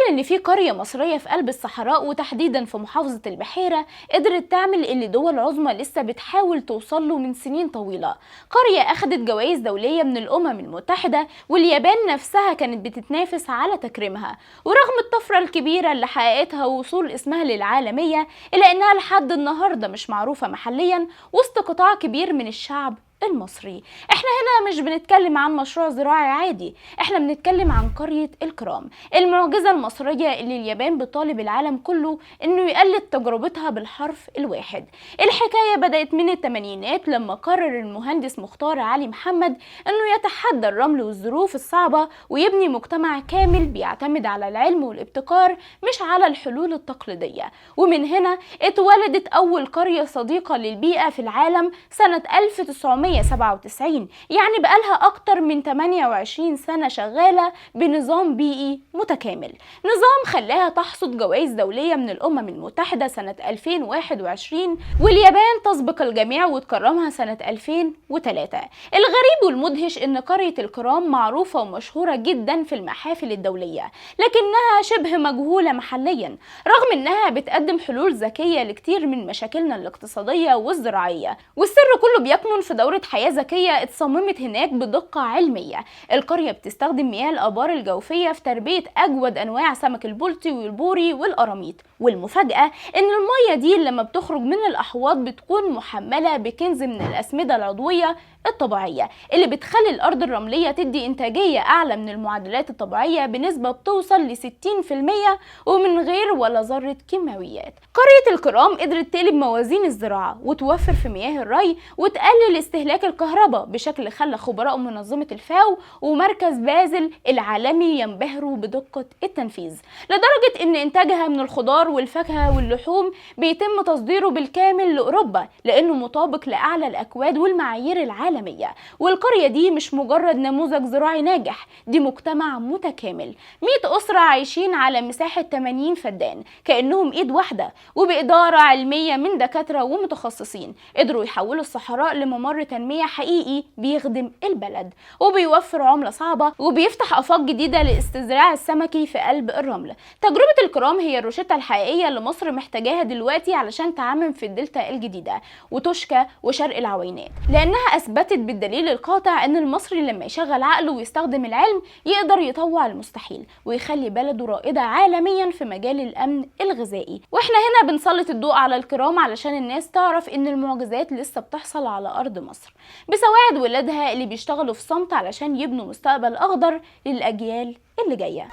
إن في قرية مصرية في قلب الصحراء وتحديدا في محافظة البحيرة قدرت تعمل اللي دول عظمى لسه بتحاول توصل له من سنين طويلة. قرية أخدت جوائز دولية من الأمم المتحدة واليابان نفسها كانت بتتنافس على تكريمها، ورغم الطفرة الكبيرة اللي حققتها ووصول اسمها للعالمية إلا إنها لحد النهاردة مش معروفة محليا وسط قطاع كبير من الشعب المصري. احنا هنا مش بنتكلم عن مشروع زراعي عادي، احنا بنتكلم عن قرية الكرام، المعجزة المصرية اللي اليابان بتطالب العالم كله انه يقلد تجربتها بالحرف الواحد. الحكاية بدأت من الثمانينات لما قرر المهندس مختار علي محمد انه يتحدى الرمل والظروف الصعبة ويبني مجتمع كامل بيعتمد على العلم والابتكار مش على الحلول التقليدية. ومن هنا اتولدت اول قرية صديقة للبيئة في العالم سنة 1997، يعني بقالها أكتر من 28 سنة شغالة بنظام بيئي متكامل، نظام خلاها تحصد جوائز دولية من الأمم المتحدة سنة 2021 واليابان تسبق الجميع وتكرمها سنة 2003. الغريب والمدهش إن قرية الكرام معروفة ومشهورة جدا في المحافل الدولية لكنها شبه مجهولة محليا، رغم إنها بتقدم حلول ذكية لكتير من مشاكلنا الاقتصادية والزراعية. والسر كله بيكمن في دورة حياة ذكية اتصممت هناك بدقة علمية. القرية بتستخدم مياه الآبار الجوفية في تربية أجود أنواع سمك البلطي والبوري والقراميط، والمفاجأة إن المية دي لما بتخرج من الأحواض بتكون محملة بكنز من الأسمدة العضوية الطبيعية اللي بتخلي الأرض الرملية تدي إنتاجية أعلى من المعدلات الطبيعية بنسبة بتوصل ل 60% ومن غير ولا ذرة كيماويات. قرية الكرام قدرت تقلب موازين الزراعة وتوفر في مياه الري وتقلل استهلاك الكهرباء بشكل خلى خبراء منظمة الفاو ومركز بازل العالمي ينبهروا بدقة التنفيذ، لدرجة إن إنتاجها من الخضار والفاكهة واللحوم بيتم تصديره بالكامل لأوروبا لأنه مطابق لأعلى الأكواد والمعايير العالمية. والقرية دي مش مجرد نموذج زراعي ناجح، دي مجتمع متكامل، 100 أسرة عايشين على مساحة 80 فدان كأنهم إيد واحدة، وبإدارة علمية من دكاترة ومتخصصين قدروا يحولوا الصحراء لممر تنمية حقيقي بيخدم البلد وبيوفر عملة صعبة وبيفتح آفاق جديدة للاستزراع السمكي في قلب الرمل. تجربة الكرام هي الروشتة الحقيقية اللي مصر محتاجاها دلوقتي علشان تعمم في الدلتا الجديدة وتوشكا وشرق العوينات، لأنها أثبتت بالدليل القاطع إن المصري لما يشغل عقله ويستخدم العلم يقدر يطوع المستحيل ويخلي بلده رائدة عالميا في مجال الأمن الغذائي. واحنا هنا بنسلط الضوء على الكرام علشان الناس تعرف إن المعجزات لسه بتحصل على أرض مصر بسواعد ولادها اللي بيشتغلوا في صمت علشان يبنوا مستقبل أخضر للأجيال اللي جاية.